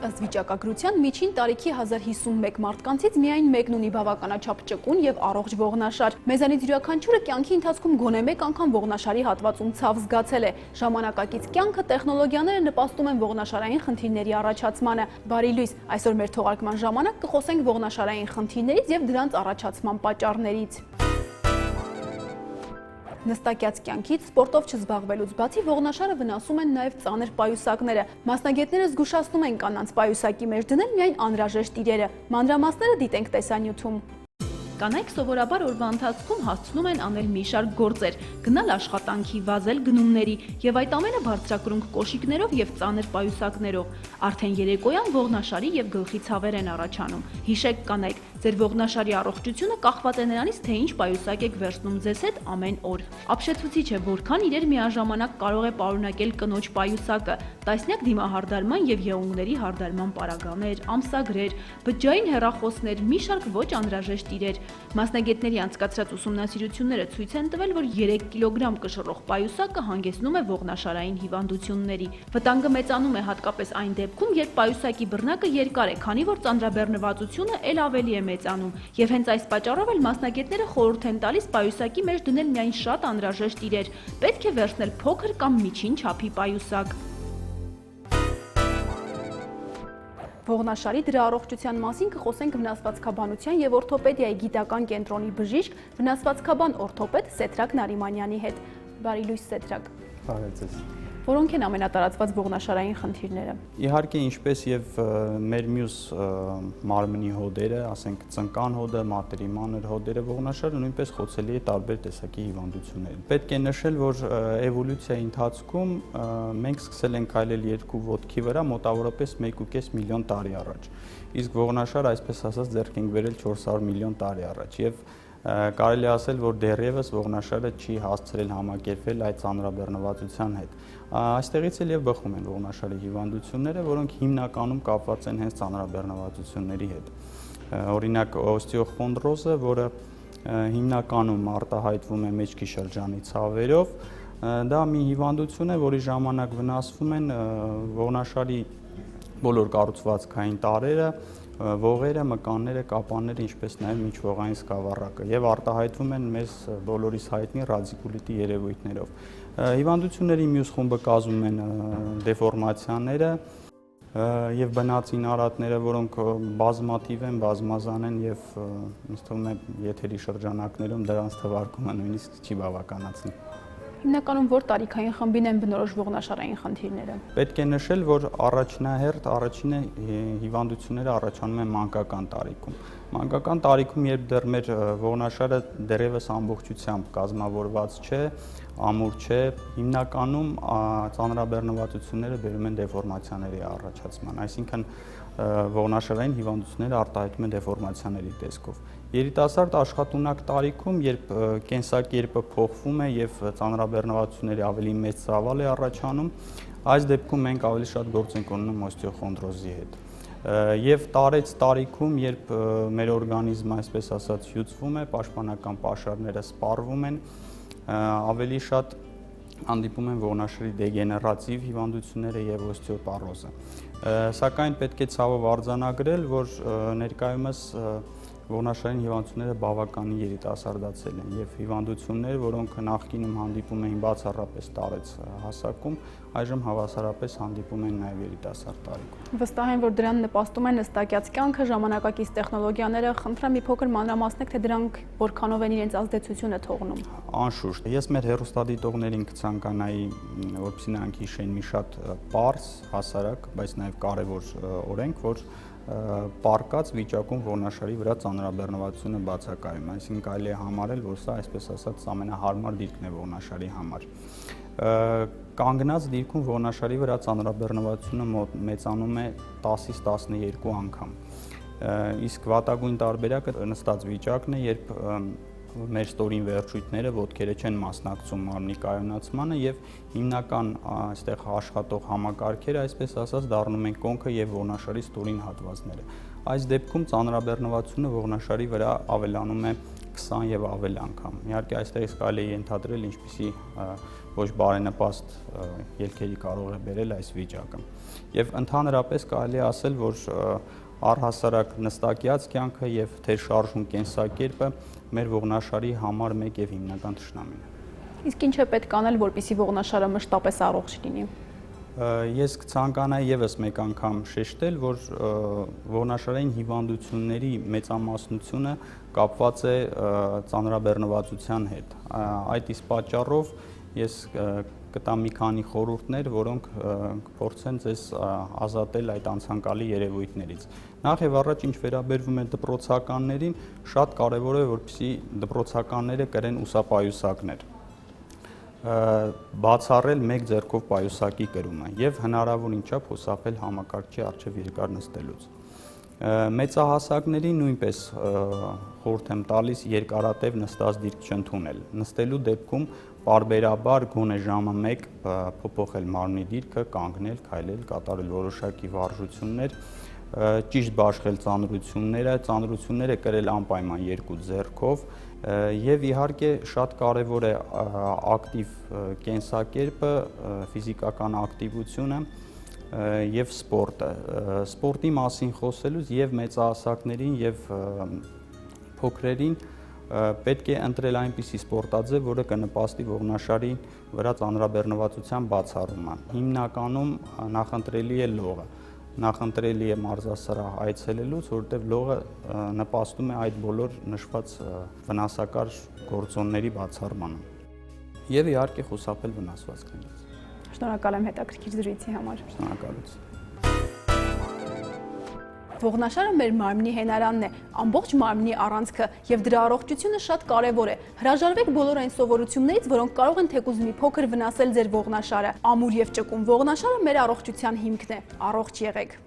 Ըստ վիճակագրության միջին տարիքի 1051 մարդկանցից միայն մեկն ունի բավականաչափ ճկուն եւ առողջ ողնաշար։ Մեզանից յուրաքանչյուրը կյանքի ընթացքում գոնե մեկ անգամ ողնաշարի հատվածում ցավ զգացել է։ Ժամանակակից կյանքը, տեխնոլոգիաները նպաստում են ողնաշարային խնդիրների առաջացմանը։ Բարի լույս, այսօր մեր թողարկման ժամանակ կխոսենք ողնաշարային խնդիրներից եւ դրանց առաջացման պատճառներից։ Նստակյաց կյանքից սպորտով չզբաղվելուց բացի ողնաշարը վնասում են նաև ծանր պայուսակները։ Մասնագետները զգուշացնում են կանանց պայուսակի մեջ դնել միայն անհրաժեշտ իրերը։ Մանրամասները դիտենք տեսանյութում։ Կանայք սովորաբար օրվա ընթացքում հասցնում են անել մի շարք գործեր, գնալ աշխատանքի, վազել գնումների եւ այդ ամենը բարձրակրունկ կոշիկներով եւ ծանր պայուսակներով։ Արդեն երեկոյան ողնաշարի եւ գլխի ցավեր են առաջանում։ Հիշեք կանայք, ձեր ողնաշարի առողջությունը կախված է նրանից, թե ինչ պայուսակ եք վերցնում ձեզ հետ ամեն օր։ Ապշեցուցիչ է, որքան իրեր միաժամանակ կարող է պարունակել կնոջ պայուսակը։ Տասնյակ դիմահարդարման եւ եղունգների հարդարման պարագաներ, ամսագրեր, բջջային հեռախոսներ, մի շարք ոչ անհրաժեշտ իրեր։ Մասնագետների անցկացրած ուսումնասիրությունները ցույց են տվել, որ 3 կիլոգրամ կշռող պայուսակը հանգեցնում է ողնաշարային հիվանդությունների։ Վտանգը մեծանում է հատկապես այն դեպքում, երբ պայուսակի բռնակը երկար է, քանի որ ծանրաբեռնվածությունը ել ավելի է մեծանում, եւ հենց այս պատճառով էլ մասնագետները խորհուրդ են տալիս պայուսակի մեջ դնել միայն շատ անհրաժեշտ իրեր։ Պետք է վերցնել փոքր կամ միջին չափի պայուսակ։ Ողնաշարի դրա առողջության մասին կխոսենք վնասվածքաբանության եւ օրթոպեդիայի գիտական կենտրոնի բժիշկ, վնասվածքաբան օրթոպեդ Սեդրակ Նարիմանյանի հետ։ Բարի լույս, Սեդրակ։ Բարև ձեզ։ Որոնք են ամենատարածված ողնաշարային խնդիրները։ Իհարկե, ինչպես եւ մեր մյուս մարմնի հոդերը, ասենք ծնկան հոդը, մատերի մանր հոդերը, ողնաշարը նույնպես խոցելի է տարբեր տեսակի հիվանդությունների։ Պետք է նշել, որ էվոլյուցիայի ընթացքում մենք սկսել ենք քայլել երկու ոտքի վրա մոտավորապես 1.5 միլիոն տարի առաջ։ Իսկ ողնաշարը, այսպես ասած, ձեռք ենք բերել 400 միլիոն տարի առաջ եւ կարելի ասել, որ դեռևս ողնաշարը չի հասցրել համակերպվել այդ ծանրաբեռնվածության հետ։ Այստեղից էլ եւ բխում են ողնաշարի հիվանդությունները, որոնք հիմնականում կապված են հենց ծանրաբեռնվածությունների հետ։ Օրինակ օստեոխոնդրոզը, որը հիմնականում արտահայտվում է մեջքի շրջանի ցավերով, դա մի հիվանդություն է, որի ժամանակ վնասվում են ողնաշարի բոլոր կառուցվածքային տարրերը, ողերը, մկանները, կապանները, ինչպես նաև միջողային սկավառակը եւ արտահայտվում են մեզ բոլորիս հայտնի ռադիկուլիտի երևույթներով։ Հիվանդությունների մյուս խումբը կազմում են դեֆորմացիաները եւ բնածին արատները, որոնք բազմատիվ են, բազմազան են եւ ինձ թվում է եթերի շրջանակներում դրանց թվարկումը նույնիսկ չի բավականացնի։ Հիմնականում որ տարիքային խմբին են բնորոշ ողնաշարային խնդիրները։ Պետք է նշել, որ առաջինը հիվանդությունները առաջանում են մանկական տարիքում։ Մանկական տարիքում, երբ դեռ մեր ողնաշարը դեռևս ամբողջությամբ կազմավորված չէ, ամուր չէ, հիմնականում ծանրաբեռնվածությունները բերում են դեֆորմացիաների առաջացման, այսինքն ողնաշարային հիվանդությունները արտահայտում են դեֆորմացիաների տեսքով։ Երիտասարդ աշխատունակ տարիքում, երբ կենսակերպը փոխվում է եւ ծանրաբեռնվածությունների ավելի մեծ ծավալ է առաջանում, այս դեպքում մենք ավելի շատ գործ ենք ունենում օստեոխոնդրոզի հետ։ Եվ տարեց տարիքում, երբ մեր օրգանիզմը, այսպես ասած, հյուծվում է, պաշտպանական պաշարները սպառվում են, ավելի շատ հանդիպում են ողնաշարի դեգեներատիվ հիվանդությունները եւ օստեոպարոզը։ Սակայն պետք է ցավով արձանագրել, որ ներկայումս ողնաշարային հիվանդությունները բավականին երիտասարդացել են եւ հիվանդություններ, որոնք նախկինում հանդիպում էին բացառապես տարեց հասակում, այժմ հավասարապես հանդիպում են նաեւ երիտասարդ տարիքում։ Վստահ եմ, որ դրան նպաստում են նստակյաց կյանքը, ժամանակակից տեխնոլոգիաները, խնդրեմ մի փոքր մանրամասնեք, թե դրանք որքանով են իրենց ազդեցությունը թողնում։ Անշուշտ, ես մեր հեռուստադիտողներին կցանկանայի, որպեսզի նրանք հիշեն մի շատ պարզ, հասարակ, բայց նաեւ կարեւոր օրենք, որ պարկած վիճակում ողնաշարի վրա ծանրաբեռնվածությունը բացակայում, այսինքն կարելի է համարել, որ սա, այսպես ասած, ամենահարմար դիրքն է ողնաշարի համար։ Կանգնած դիրքում ողնաշարի վրա ծանրաբեռնվածությունը մեծանում է 10-ից 12 անգամ։ Իսկ վատագույն տարբերակը նստած վիճակն է, երբ մեր ստորին վերջույթները ոտքերը չեն մասնակցում մարմնի կայունացմանը եւ հիմնական այստեղ աշխատող համակարգերը, այսպես ասած, դառնում են կոնքը եւ ողնաշարի ստորին հատվածները։ Այս դեպքում ծանրաբեռնվածությունը ողնաշարի վրա ավելանում է 20 եւ ավել անգամ։ Իհարկե այստեղից կարելի է ենթադրել ինչպիսի ոչ բարենպաստ ելքերի կարող է բերել այս վիճակը։ Եվ ընդհանրապես կարելի է ասել, որ առհասարակ նստակյաց կյանքը եւ թերշարժուն կենսակերպը մեր ողնաշարի համար մեկ եւ հիմնական թշնամին է։ Իսկ ինչ է պետք անել, որպեսզի ողնաշարը մշտապես առողջ լինի։ Ես կցանկանայի եւս մեկ անգամ շեշտել, որ ողնաշարային հիվանդությունների մեծամասնությունը կապված է ծանրաբեռնվածության հետ։ Այդ իսկ պատճառով ես կտամ մի քանի խորհուրդներ, որոնք կփորձեն ձեզ ազատել այդ անցանկալի երևույթներից։ Նախ եւ առաջ ինչ վերաբերվում է դպրոցականներին, շատ կարեւոր է, որպեսզի դպրոցականները կրեն ուսապայուսակներ, բացառել մեկ ձեռքով պայուսակի կրումը եւ հնարավոր ինչափ խուսափել համակարգչի առջեւ երկար նստելուց։ Մեծահասակներին նույնպես խորհուրդ եմ տալիս երկարատև նստած դիրք չընդունել։ Նստելու դեպքում պարբերաբար գոնե ժամը 1 փոփոխել մարմնի դիրքը, կանգնել, քայլել, կատարել որոշակի վարժություններ, ճիշտ բաշխել ծանրությունները կրել անպայման երկու ձեռքով եւ իհարկե շատ կարեւոր է ակտիվ կենսակերպը, ֆիզիկական ակտիվությունը եւ սպորտը։ Սպորտի մասին խոսելուց եւ մեծահասակներին եւ փոքրերին պետք է ընտրել այնպիսի սպորտաձև, որը կնպաստի ողնաշարի վրա ծանրաբեռնվածության բացառումը։ Հիմնականում նախընտրելի է լողը։ Նախընտրելի է մարզասրահ այցելելուց, որովհետև լողը նպաստում է այդ բոլոր նշված վնասակար գործոնների բացառմանը։ Եվ իհարկե խուսափել վնասվածքներից։ Շնորհակալ եմ հետաքրքիր զրույցի համար։ Շնորհակալություն։ Ողնաշարը մեր մարմնի հենարանն է, ամբողջ մարմնի առանցքը եւ դրա առողջությունը շատ կարեւոր է։ Հրաժարվեք բոլոր այն սովորություններից, որոնք կարող են թեկուզ մի փոքր վնասել ձեր ողնաշարը։ Ամուր եւ ճկուն ողնաշարը մեր առողջության հիմքն է։ Առողջ եղեք։